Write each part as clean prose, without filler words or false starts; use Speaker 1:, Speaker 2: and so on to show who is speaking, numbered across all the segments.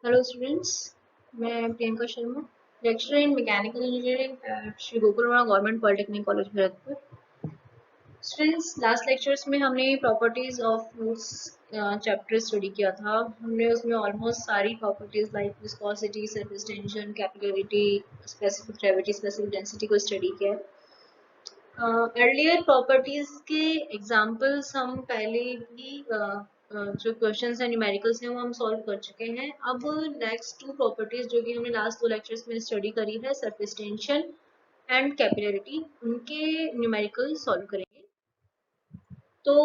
Speaker 1: Hello students, मैं Priyanka Sharma, lecturer in mechanical engineering at Shri Gokulwada government polytechnic college Bharatpur. Students, last lectures में हमने properties of fluids chapter study किया था। हमने उसमें ऑलमोस्ट सारी properties like viscosity, surface tension, capillarity, specific gravity, specific density को study किया है। अर्लियर प्रॉपर्टीज के एग्जांपल्स हम पहले भी जो क्वेश्चंस हैं न्यूमेरिकल्स हैं वो हम सॉल्व कर चुके हैं। अब नेक्स्ट टू प्रॉपर्टीज जो कि हमने लास्ट दो लेक्चर्स में स्टडी करी है, सरफेस टेंशन एंड कैपिलरिटी, उनके न्यूमेरिकल सॉल्व करेंगे। तो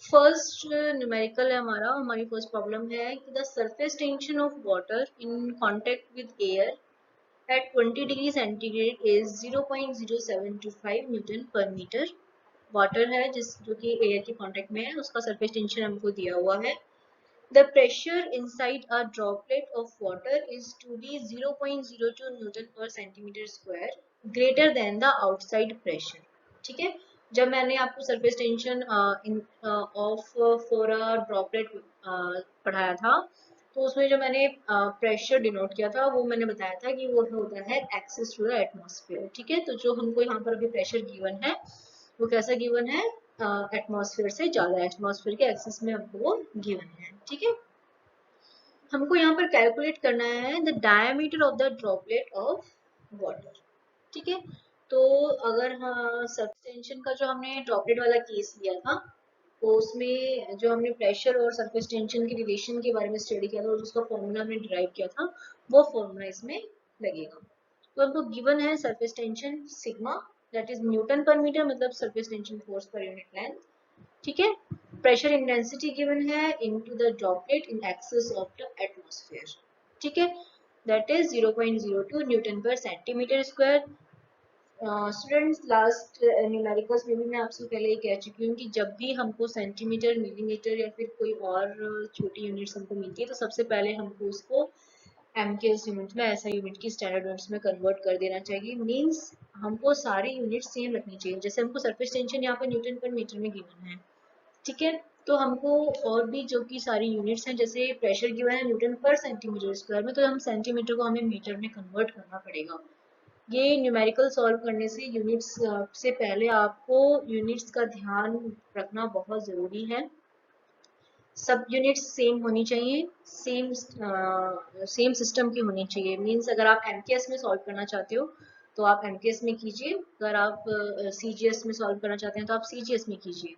Speaker 1: फर्स्ट न्यूमेरिकल है हमारी फर्स्ट प्रॉब्लम है कि the surface tension of water in contact with air at 20 degree centigrade is 0.0725 newton पर मीटर। वाटर है जो कि एयर के कांटेक्ट में है, उसका सरफेस टेंशन हमको दिया हुआ है। The pressure inside a droplet of water is to be 0.02 newton पर centimetre square greater than the outside pressure. ठीक है, जब मैंने आपको surface tension of for a droplet पढ़ाया था, तो उसमें जो मैंने प्रेशर डिनोट किया था वो मैंने बताया था कि वो होता है एक्सेस टू द एटमॉस्फेयर। ठीक है, तो जो हमको यहाँ पर अभी प्रेशर गिवन है वो कैसा गिवन है, एटमॉस्फेयर से ज्यादा, एटमॉस्फेयर के एक्सेस में हमको वो गिवन है। ठीक है, हमको यहाँ पर कैलकुलेट करना है the diameter of the droplet of water. ठीक है, तो अगर हाँ सबटेंशन का जो हमने ड्रॉपलेट वाला केस लिया था, तो उसमें जो हमने प्रेशर और सरफेस टेंशन के रिलेशन के बारे में स्टडी किया था और उसका फॉर्मूला हमने डिराइव किया था, वो फॉर्मूला इसमें लगेगा। तो हमको गिवन है surface tension sigma, that is Newton पर मीटर, मतलब surface tension force per unit length. ठीक है, प्रेशर इंटेंसिटी गिवन है into the droplet in excess of the atmosphere. ठीक है, दैट इज 0.02 न्यूटन पर centimetre square. Students, last numericals में भी मैं आपसे पहले ही कह चुकी हूँ कि जब भी हमको सेंटीमीटर, मिलीमीटर या फिर कोई और छोटी यूनिट्स हमको मिलती है तो सबसे पहले हमको उसको एमकेएस यूनिट में, ऐसा यूनिट की स्टैंडर्ड यूनिट्स में कन्वर्ट कर देना चाहिए। मींस हमको सारी यूनिट सेम रखनी चाहिए। जैसे हमको सरफेस टेंशन यहाँ पर न्यूटन पर मीटर में गिवन है, ठीक है, तो हमको और भी जो कि सारी यूनिट्स हैं, जैसे प्रेशर गिवन है न्यूटन पर सेंटीमीटर स्क्वायर में, तो हम सेंटीमीटर को हमें मीटर में कन्वर्ट करना पड़ेगा। ये न्यूमेरिकल सॉल्व करने से यूनिट्स से पहले आपको यूनिट्स का ध्यान रखना बहुत ज़रूरी है। सब यूनिट्स सेम होनी चाहिए, सेम सिस्टम की होनी चाहिए। मींस अगर आप एमकेएस में सॉल्व करना चाहते हो तो आप एमकेएस में कीजिए, अगर आप सीजीएस में सॉल्व करना चाहते हैं तो आप सीजीएस में कीजिए,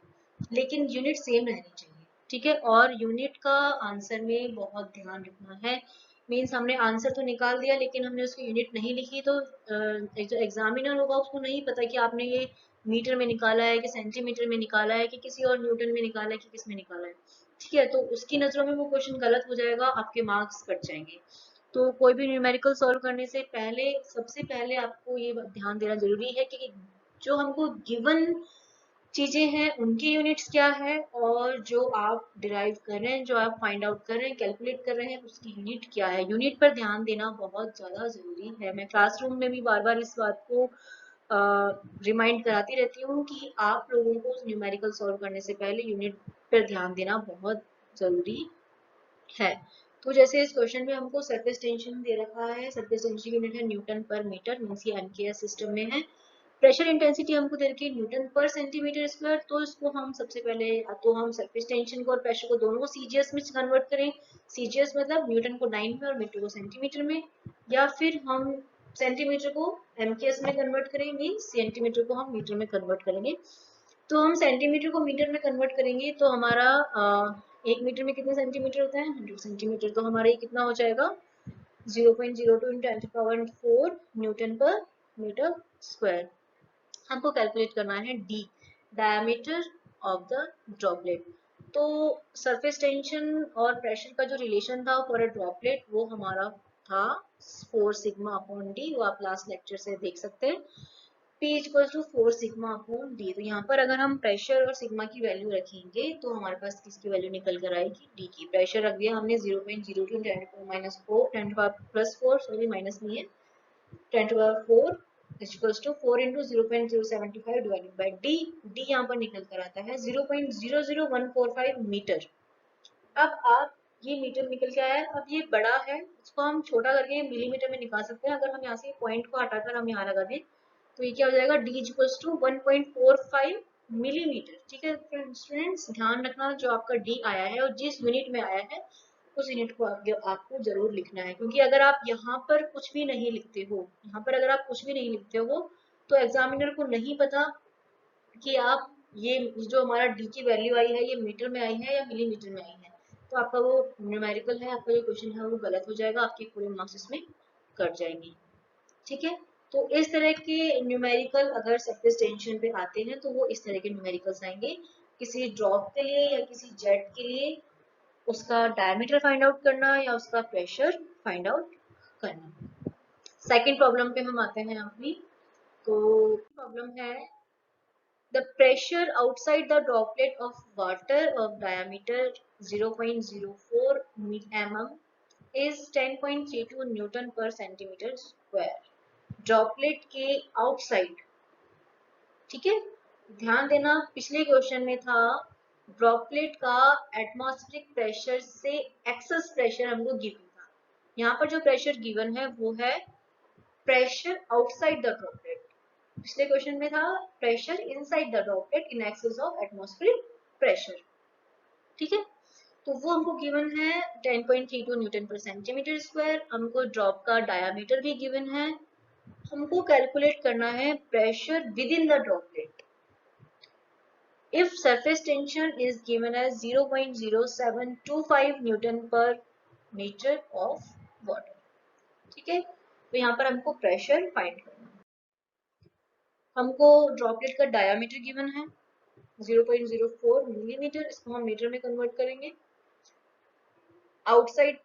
Speaker 1: लेकिन यूनिट सेम रहनी चाहिए। ठीक है, और यूनिट का आंसर में बहुत ध्यान रखना है। मीन्स हमने आंसर तो निकाल दिया लेकिन हमने उसकी यूनिट नहीं लिखी, तो जो एग्जामिनर होगा उसको नहीं पता कि आपने ये मीटर में निकाला है कि सेंटीमीटर में निकाला है कि किसी और न्यूटन में निकाला है कि किस में निकाला है। ठीक है, तो उसकी नजरों में वो क्वेश्चन गलत हो जाएगा, आपके मार्क्स कट जाएंगे। तो कोई भी न्यूमेरिकल सॉल्व करने से पहले सबसे पहले आपको ये ध्यान देना जरूरी है कि जो हमको गिवन चीजें हैं उनकी यूनिट्स क्या है, और जो आप डिराइव कर रहे हैं, जो आप फाइंड आउट कर रहे हैं, कैलकुलेट कर रहे हैं, उसकी यूनिट क्या है। यूनिट पर ध्यान देना बहुत ज्यादा जरूरी है। मैं क्लासरूम में भी बार बार इस बात को रिमाइंड कराती रहती हूँ कि आप लोगों को न्यूमेरिकल सॉल्व करने से पहले यूनिट पर ध्यान देना बहुत जरूरी है। तो जैसे इस क्वेश्चन में हमको सरफेस टेंशन दे रखा है, सरफेस टेंशन की यूनिट है न्यूटन पर मीटर, मींस ये एमकेएस सिस्टम में है। प्रेशर इंटेंसिटी हमको दे रखी है न्यूटन पर सेंटीमीटर स्क्वायर, तो इसको हम सबसे पहले तो हम सरफेस टेंशन को और प्रेशर को दोनों को सीजीएस में कन्वर्ट करें। सीजीएस मतलब न्यूटन को 9 में और मीटर को सेंटीमीटर में, या फिर हम सेंटीमीटर को एमकेएस में कन्वर्ट करें, मींस सेंटीमीटर को हम मीटर में कन्वर्ट करेंगे। तो हम सेंटीमीटर को मीटर में कन्वर्ट करेंगे तो हमारा 1 मीटर में कितने सेंटीमीटर होता है, 100 सेंटीमीटर, तो हमारा ये कितना हो जाएगा, 0.02 इंटू 10⁴ न्यूटन पर मीटर स्क्वायर। हमको कैलकुलेट करना है D, diameter of the droplet. तो सरफेस टेंशन और प्रेशर का जो रिलेशन था फॉर अ ड्रॉपलेट वो हमारा था 4 सिग्मा अपॉन डी, वो आप लास्ट लेक्चर से देख सकते हैं। P equal to 4 sigma upon D. तो यहाँ पर अगर हम प्रेशर और सिग्मा की वैल्यू रखेंगे तो हमारे पास किसकी वैल्यू निकल कर आएगी, डी की। प्रेशर रख दिया हमने 0.02 10⁻⁴ सॉरी माइनस नहीं है, 10⁴ equals to 4 into 0.075 divided by D. यहाँ पर निकल कर आता है 0.00145 मीटर। अब आप ये मीटर में निकल के आया है। अब ये बड़ा है, इसको हम छोटा करके मिलीमीटर में निकाल सकते हैं। अगर हम यहाँ से पॉइंट को हटाकर हम यहाँ लगा दें तो ये क्या हो जाएगा, d इक्वल्स टू 1.45 मिलीमीटर। ठीक है स्टूडेंट्स, ध्यान रखना जो आपका d आया है और जिस यूनिट में आया है उस यूनिट को आपको जरूर लिखना है, क्योंकि अगर आप यहाँ पर कुछ भी नहीं लिखते हो, यहाँ पर अगर आप कुछ भी नहीं लिखते हो तो एग्जामिनर को नहीं पता कि आप ये जो हमारा डी की वैल्यू आई है ये मीटर में आई है या मिलीमीटर में आई है, तो आपका वो न्यूमेरिकल है, आपका जो क्वेश्चन है वो गलत हो जाएगा, आपके पूरे मार्क्स इसमें कट जाएंगे। ठीक है, तो इस तरह के न्यूमेरिकल अगर सरफेस टेंशन पे आते हैं तो वो इस तरह के न्यूमेरिकल्स आएंगे। किसी ड्रॉप के लिए या किसी जेट के लिए उसका डायमीटर फाइंड आउट करना या उसका प्रेशर फाइंड आउट करना। सेकंड प्रॉब्लम पे हम आते हैं अपनी। तो प्रॉब्लम है the pressure outside the droplet of water of diameter 0.04 mm is 10.32 newton पर सेंटीमीटर स्क्वायर। ड्रॉपलेट के आउटसाइड, ठीक है, ध्यान देना पिछले क्वेश्चन में था ड्रॉपलेट का एटमॉस्फेरिक प्रेशर से एक्सेस प्रेशर हमको गिवन था। यहाँ पर जो प्रेशर गिवन है वो है प्रेशर आउटसाइड द ड्रॉपलेट। पिछले क्वेश्चन में था pressure inside the droplet in excess of atmospheric pressure. ठीक है, तो वो हमको गिवन है 10.32 न्यूटन पर सेंटीमीटर स्क्वायर। हमको ड्रॉप का डायामीटर भी गिवन है। हमको कैलकुलेट करना है pressure within the droplet. If surface tension is given as 0.0725 newton पर मीटर ऑफ वाटर। ठीक है, तो यहाँ पर हमको प्रेशर फाइंड करना है। हमको ड्रॉपलेट का डायामीटर गिवन है 0.04 मिलीमीटर, इसको हम मीटर में कन्वर्ट करेंगे। आउटसाइड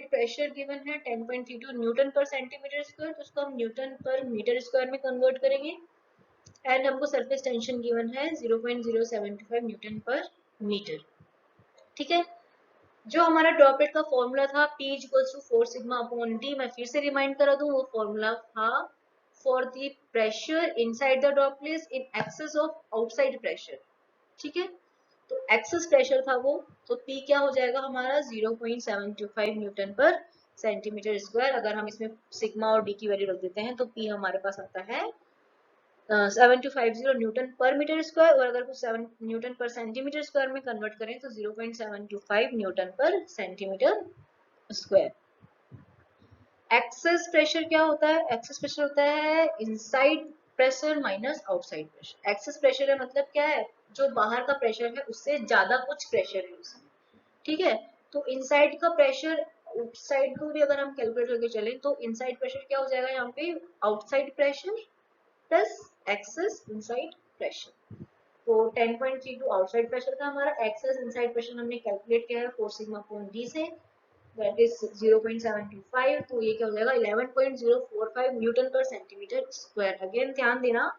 Speaker 1: प्रेशर गिवन है 10.32 न्यूटन पर सेंटीमीटर स्क्वायर, तो उसको हम न्यूटन पर मीटर स्क्वायर में कन्वर्ट करेंगे। एंड हमको सरफेस टेंशन गिवन है 0.075 न्यूटन पर मीटर। ठीक है, जो हमारा ड्रॉपलेट का फॉर्मूला था P equals to 4 sigma upon D, मैं फिर से रिमाइंड करा दूं, वो फॉर्मूला था for the pressure inside the droplet in excess of outside pressure. ठीक है, तो एक्सेस प्रेशर था वो, तो P क्या हो जाएगा हमारा 0.725 न्यूटन पर सेंटीमीटर स्क्वायर। अगर हम इसमें सिग्मा और डी की वैल्यू रख देते हैं तो P हमारे पास आता है 7250 न्यूटन पर मीटर स्क्वायर, और अगर कुछ 7 न्यूटन पर सेंटीमीटर स्क्वायर में कन्वर्ट करें तो 0.725 न्यूटन पर सेंटीमीटर स्क्वायर। एक्सेस प्रेशर क्या होता है, एक्सेस प्रेशर होता है inside pressure minus outside pressure. Excess pressure है मतलब क्या है, जो बाहर का प्रेशर है उससे ज्यादा कुछ प्रेशर है उसमें। ठीक है, तो इनसाइड का प्रेशर आउटसाइड को भी अगर हम कैलकुलेट करके चलें तो इनसाइड प्रेशर क्या हो जाएगा यहाँ पे, outside pressure plus excess inside pressure. तो 10.32 आउटसाइड प्रेशर था हमारा, एक्सेस इनसाइड प्रेशर हमने कैलकुलेट किया है 4 सिग्मा अपॉन डी से, दैट इज 0.725, तो ये क्या हो जाएगा 11.045 न्यूटन पर सेंटीमीटर स्क्वायर। अगेन ध्यान देना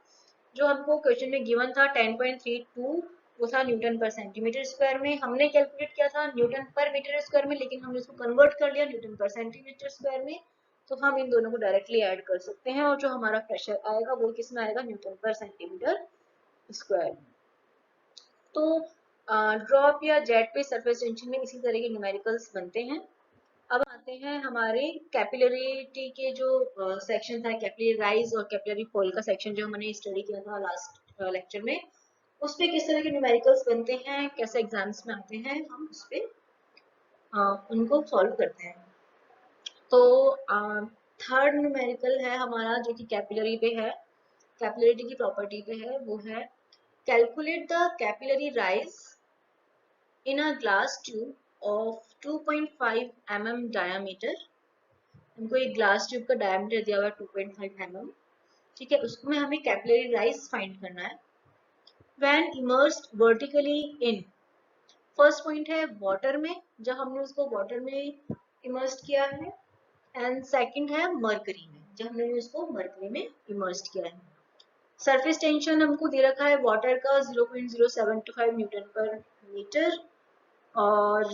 Speaker 1: जो हमको क्वेश्चन में गिवन था 10.32 वो था न्यूटन पर सेंटीमीटर स्क्वायर में, हमने कैलकुलेट किया था न्यूटन पर मीटर स्क्वायर में, लेकिन हमने इसको कन्वर्ट कर लिया न्यूटन पर सेंटीमीटर स्क्वायर में, तो हम इन दोनों को डायरेक्टली ऐड कर सकते हैं और जो हमारा प्रेशर आएगा वो किस में आएगा, न्यूटन पर सेंटीमीटर स्क्वायर। तो ड्रॉप या जेट पे सरफेस टेंशन में इसी तरह के न्यूमेरिकल्स बनते हैं। अब आते हैं हमारे कैपिलरिटी के जो सेक्शन था, कैपिलरी राइज और कैपिलरी फॉल का सेक्शन जो हमने स्टडी किया था लास्ट लेक्चर में, उस पे किस तरह के न्यूमेरिकल्स बनते हैं, कैसे एग्जाम्स में आते हैं, हम उस पे उनको सॉल्व करते हैं। तो थर्ड न्यूमेरिकल है हमारा जो कि कैपिलरी पे है, कैपिलरिटी की प्रॉपर्टी पे है, वो है calculate the capillary rise in a glass tube of 2.5 mm diameter। हमको एक ग्लास ट्यूब का डायमीटर दिया हुआ है 2.5 mm। ठीक है, उसमें हमें कैपिलरी राइज फाइंड करना है when immersed vertically in। First point है वाटर में, जब हमने उसको वाटर में इमर्स्ड किया है, एंड सेकंड है मरकरी में, जब हमने उसको मरकरी में इमर्स्ड किया है। सरफेस टेंशन हमको दे रखा है वाटर का 0.075 न्यूटन पर मीटर, और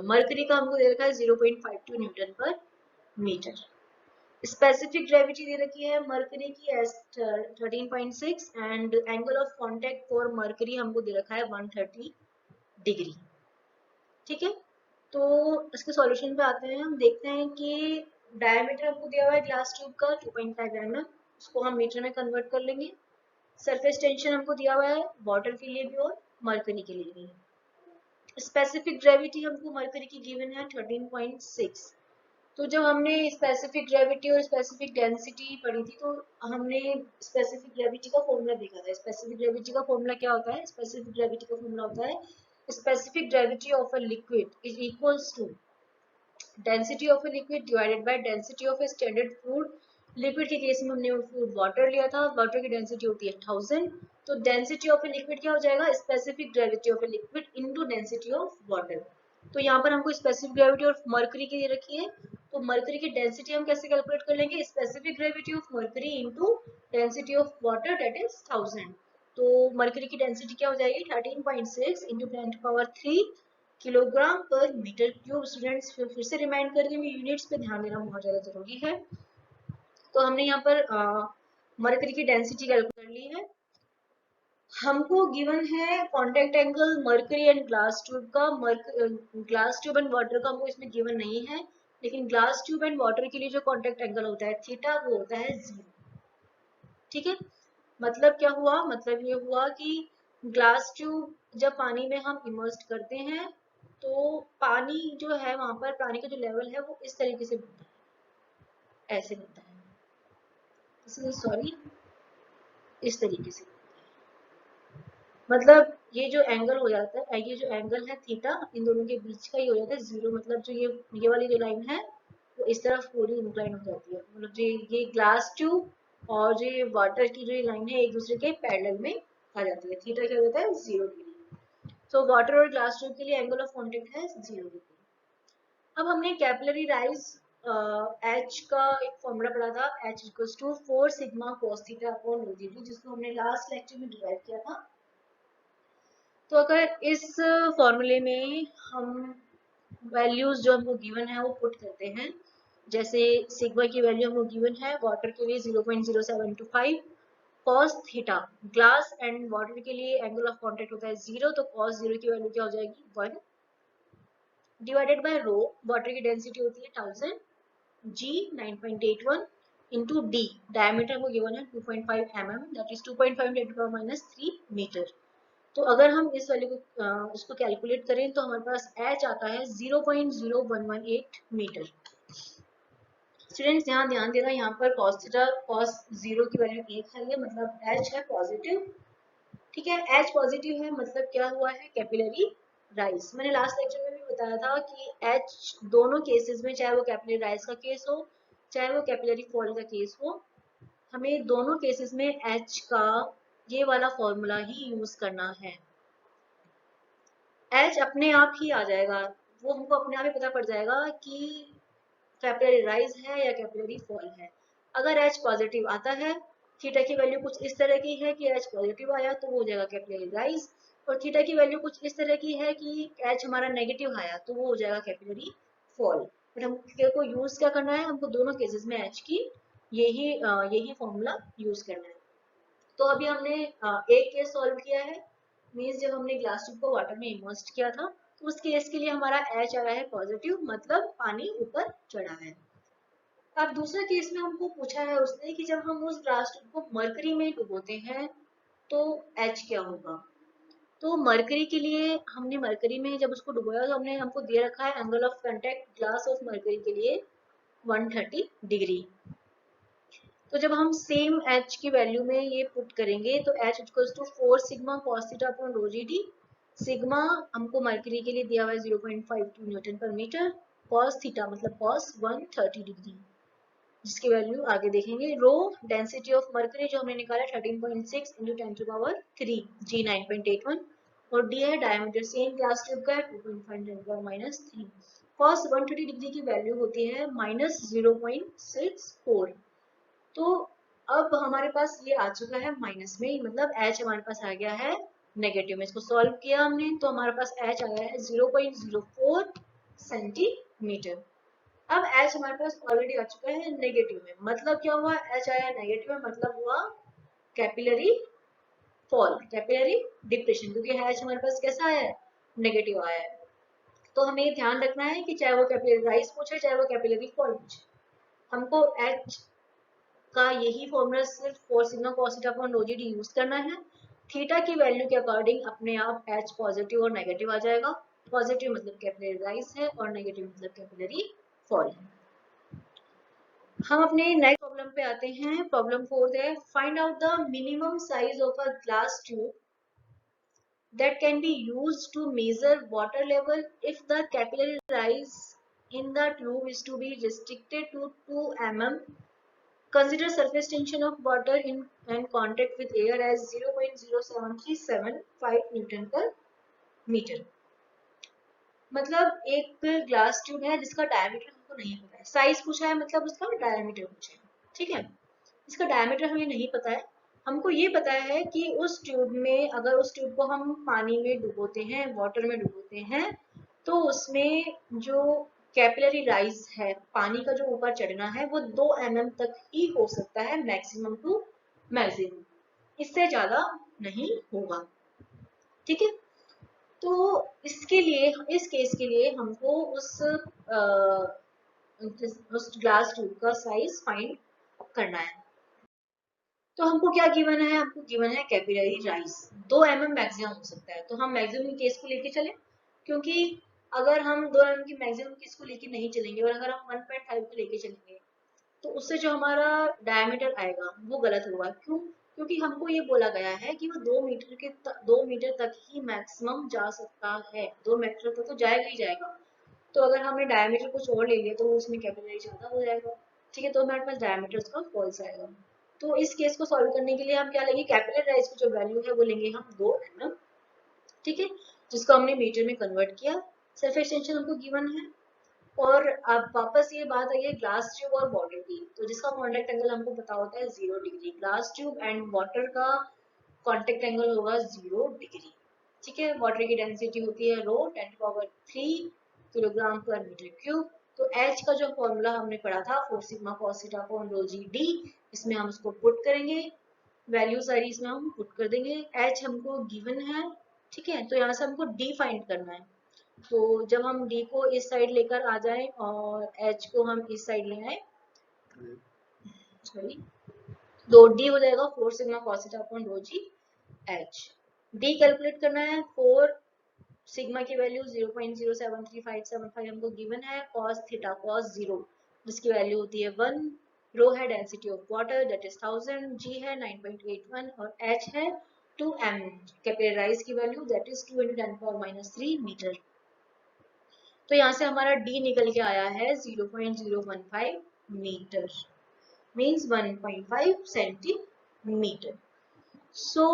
Speaker 1: मरकरी का हमको दे रखा है 0.52 न्यूटन पर मीटर। स्पेसिफिक ग्रेविटी दे रखी है मरकरी की as 13.6 and angle of contact for mercury हमको दे रखा है 130 डिग्री। ठीक है, तो इसके सॉल्यूशन पे आते हैं। हम देखते हैं कि डायमीटर हमको दिया हुआ है ग्लास ट्यूब का 2.5 mm, उसको हम मीटर में कन्वर्ट कर लेंगे। सरफेस टेंशन हमको दिया हुआ है वाटर के लिए भी और मरकरी के लिए भी। स्पेसिफिक ग्रेविटी हमको मरकरी की गिवन है 13.6। तो जब हमने स्पेसिफिक ग्रेविटी और स्पेसिफिक डेंसिटी पढ़ी थी तो हमने स्पेसिफिक ग्रेविटी का फॉर्मूला देखा था। स्पेसिफिक ग्रेविटी का फॉर्मूला क्या होता है? स्पेसिफिक ग्रेविटी का फॉर्मूला होता है specific gravity of a liquid is equals to density of a liquid divided by density of a standard fluid. Liquid के केस में हमने फ्लूइड वाटर लिया था, वाटर की डेंसिटी होती है 1000, तो डेंसिटी ऑफ ए लिक्विड क्या हो जाएगा? Specific gravity of a liquid into density of water. तो यहाँ पर हमको स्पेसिफिक ग्रेविटी ऑफ मरकरी के लिए रखी है, तो मरकरी की डेंसिटी हम कैसे कैलकुलेट कर लेंगे? Specific gravity of mercury into density of water that is 1000। तो मरकरी की डेंसिटी क्या हो जाएगी? 13.6 इंटू 10⁻³ किलोग्राम पर मीटर क्यूब। स्टूडेंट्स फिर से रिमाइंड कर दूंगी, यूनिट्स पे ध्यान देना बहुत ज्यादा जरूरी है। तो हमने यहाँ पर मरकरी की डेंसिटी कैलकुलेट कर ली है। हमको गिवन है contact angle mercury and glass tube का। ग्लास ट्यूब एंड वाटर का हमको इसमें गिवन नहीं है, लेकिन ग्लास ट्यूब एंड वाटर के लिए जो कांटेक्ट एंगल होता है थीटा, वो होता है 0। ठीक है, मतलब क्या हुआ? मतलब ये हुआ कि ग्लास ट्यूब जब पानी में हम इमर्स्ड करते हैं तो पानी जो है वहां पर पानी का जो लेवल है वो इस तरीके से बनता है, ऐसे बनता है, सॉरी, इस तरीके से। मतलब ये जो एंगल हो जाता है, ये जो एंगल है थीटा, इन दोनों के बीच का ही हो जाता है 0। मतलब जो ये वाली जो लाइन है वो इस तरफ पूरी इंक्लाइन हो जाती है। मतलब जो ये ग्लास ट्यूब और जो ये वाटर की जो लाइन है एक दूसरे के पैरेलल में आ जाती है। थीटा क्या होता है? 0 डिग्री। तो वाटर और ग्लास ट्यूब के लिए एंगल ऑफ कांटेक्ट है 0 डिग्री। अब हमने कैपिलरी राइज एच का एक फॉर्मूला पढ़ा था, H equals to 4 sigma cos theta upon rho dt, जिसको हमने लास्ट लेक्चर में डिराइव किया था। तो अगर इस फॉर्मूले में हम वैल्यूज जो हमको गिवन है वो पुट करते हैं, जैसे सिग्मा की वैल्यू हमको गिवन है वाटर के लिए 0.0725, cos theta glass and water के लिए एंगल ऑफ कांटेक्ट होता है 0, तो cos 0 की वैल्यू क्या हो जाएगी? 1 डिवाइडेड बाय रो, वाटर की डेंसिटी होती है 1000, g 9.81 इंटू d, डायमीटर को गिवन है 2.5 mm, दैट इज 2.5 × 10⁻³ मीटर। तो अगर हम इस वैल्यू को उसको कैलकुलेट करें तो हमारे पास h आता है 0.0118 मीटर। स्टूडेंट्स यहाँ ध्यान देना, यहाँ पर cos थीटा cos 0 की वैल्यू 1 है, ये मतलब h है पॉजिटिव। ठीक है, h पॉजिटिव है मतलब क्या हुआ है? Capillary rise. मैंने लास्ट लेक्चर में भी बताया था कि h दोनों केसेस में, चाहे वो कैपिलरी राइज का केस हो चाहे वो कैपिलरी फॉल का केस हो, हमें दोनों केसेस में h का ये वाला फॉर्मूला ही यूज करना है। एच अपने आप ही आ जाएगा, वो हमको अपने आप ही पता पड़ जाएगा कि कैपिलरी राइज है या कैपिलरी फॉल है। अगर एच पॉजिटिव आता है, थीटा की वैल्यू कुछ इस तरह की है कि एच पॉजिटिव आया तो वो हो जाएगा कैपिलरी राइज, और थीटा की वैल्यू कुछ इस तरह की है कि एच हमारा नेगेटिव आया तो वो हो जाएगा कैपिलरी फॉल। बट हमको यूज क्या करना है? हमको दोनों केसेस में एच की यही फॉर्मूला यूज करना है। तो अभी हमने एक केस सॉल्व किया है, मीन्स जब हमने ग्लास ट्यूब को वाटर में इमर्स्ड किया था, तो उस केस के लिए हमारा एच आया है पॉजिटिव, मतलब पानी ऊपर चढ़ा है। अब दूसरे केस में हमको पूछा है उसने कि जब हम उस ग्लास ट्यूब को मरकरी में डुबोते हैं तो एच क्या होगा। तो मरकरी के लिए हमने मरकरी में जब उसको डुबोया तो हमको दे रखा है angle of contact glass of mercury के लिए 130 डिग्री। तो जब हम सेम एच की वैल्यू में ये पुट करेंगे तो H equals to 4 sigma cos theta upon rho g D. Sigma हमको मरकरी के लिए दिया हुआ है 0.52 न्यूटन पर मीटर, cos थीटा मतलब cos 130 डिग्री, जिसकी वैल्यू आगे देखेंगे। रो डेंसिटी ऑफ मरकरी जो हमने निकाला 13.6 इंटू 10⁻³ जी 9.81, और डी है डायमीटर सेम ग्लास ट्यूब का 2.5 × 10⁻³ cos 130 डिग्री की वैल्यू होती है -0.64। तो अब हमारे पास ये आ चुका है माइनस में, मतलब एच हमारे पास आ गया है नेगेटिव में। इसको सॉल्व किया हमने तो हमारे पास एच आया है 0.04 सेंटीमीटर। अब एच हमारे पास ऑलरेडी आ चुका है नेगेटिव में, मतलब क्या हुआ? एच आया नेगेटिव में मतलब हुआ कैपिलरी फॉल, कैपिलरी डिप्रेशन, क्योंकि एच हमारे पास कैसा है? नेगेटिव आया है। तो हमें ध्यान रखना है कि चाहे वो कैपिलरी राइज पूछे चाहे वो कैपिलरी फॉल पूछे, हमको H का यही फॉर्मूला सिर्फ for sigma cos theta upon rho g D use करना है। थीटा की वैल्यू के अकॉर्डिंग अपने आप H पॉजिटिव और नेगेटिव आ जाएगा। पॉजिटिव मतलब कैपिलरी राइज है और नेगेटिव मतलब कैपिलरी फॉल है। हम अपने नेक्स्ट प्रॉब्लम पे आते हैं। प्रॉब्लम 4 है, find out the minimum size of a glass tube that can be used to measure water level if the capillary rise in the tube is to be restricted to 2 mm. Consider surface tension of water in and contact with air as 0.07375 Newton per meter. मतलब एक glass tube है जिसका diameter हमको नहीं पता है, size पूछा है मतलब उसका डायमीटर पूछा है, ठीक है। इसका डायमीटर हमें नहीं पता है, हमको ये पता है कि उस ट्यूब में अगर उस ट्यूब को हम पानी में डुबोते हैं, वाटर में डुबोते हैं, तो उसमें जो कैपिलरी राइज है, पानी का जो ऊपर चढ़ना है, वो 2 mm तक ही हो सकता है, मैक्सिमम टू मैक्सिमम, इससे ज्यादा नहीं होगा, ठीक है। तो इसके लिए, इस केस के लिए हमको उस ग्लास ट्यूब का साइज फाइंड करना है। तो हमको क्या गिवन है, हमको गिवन है कैपिलरी राइज 2 mm मैक्सिमम हो सकता है, तो हम मैक्सिमम केस को लेके चले, क्योंकि अगर हम 2 mm की मैक्सिमम केस को लेके नहीं चलेंगे और अगर हम 1.5 को लेके चलेंगे तो उससे जो हमारा डायमीटर आएगा वो गलत होगा। क्यों? क्योंकि हमको ये बोला गया है कि वो 2 मीटर तक ही मैक्सिमम जा सकता है, 2 मीटर तक तो जाएगा ही जाएगा। तो अगर हमने डायमीटर कुछ और ले लिया तो उसमें कैपिलरी ज्यादा हो जाएगा, ठीक है, तो हमारे पास डायमीटर उसका फॉल्स आएगा। तो इस केस को सॉल्व करने के लिए हम क्या लेंगे, कैपिलरी राइज की जो वैल्यू है वो लेंगे हम 2 mm, ठीक है, जिसको हमने मीटर में कन्वर्ट किया। सरफेस टेंशन हमको गिवन है, और अब वापस ये बात आई है ग्लास ट्यूब और वाटर की, तो जिसका कॉन्टेक्ट एंगल हमको पता होता है 0 degree, glass tube and water का कॉन्टेक्ट एंगल होगा 0 डिग्री, ठीक है। वाटर की डेंसिटी होती है रो 10⁻³ किलोग्राम पर मीटर क्यूब। तो H का जो फॉर्मूला हमने पढ़ा था 4 sigma cos theta upon rho g D, इसमें हम उसको पुट करेंगे, वैल्यू सारी इसमें हम पुट कर देंगे। H हमको गिवन है, ठीक है, तो यहाँ से हमको D फाइंड करना है। तो जब हम D को इस साइड लेकर आ जाए और H को हम इस साइड ले आए, सॉरी, तो D हो जाएगा 4 sigma cos theta upon rho g H। D calculate करना है, 4 सिग्मा की वैल्यू 0.07375 हमको गिवन है, cos थीटा cos 0 जिसकी वैल्यू होती है 1, रो है density of water that is 1000, G है 9.81 और H है 2 m, कैपिलरी राइज की वैल्यू दैट इज 2 × 10⁻³ मीटर। तो यहाँ से हमारा D निकल के आया है 0.015 मीटर, मीन्स 1.5 सेंटीमीटर। सो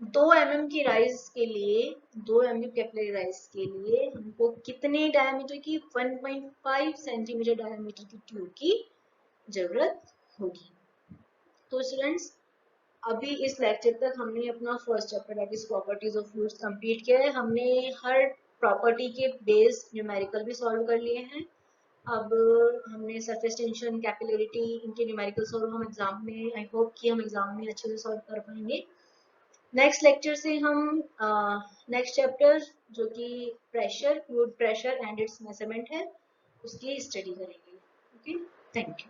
Speaker 1: 2 mm की राइज के लिए, 2 mm कैपिलरी राइज के लिए हमको कितने डायमीटर की, 1.5 सेंटीमीटर डायमीटर की ट्यूब की जरूरत होगी। तो स्टूडेंट्स, अभी इस लेक्चर तक हमने अपना first chapter that is properties of fluids complete किया है। हमने हर प्रॉपर्टी के बेस्ड न्यूमेरिकल भी सॉल्व कर लिए हैं। अब हमने सरफेस टेंशन, कैपिलरिटी, इनके न्यूमेरिकल सॉल्व हम एग्जाम में, आई होप कि हम एग्जाम में अच्छे से सॉल्व कर पाएंगे। नेक्स्ट लेक्चर से हम नेक्स्ट चैप्टर जो कि pressure, fluid pressure and it's measurement है, उसकी स्टडी करेंगे। Okay, thank you.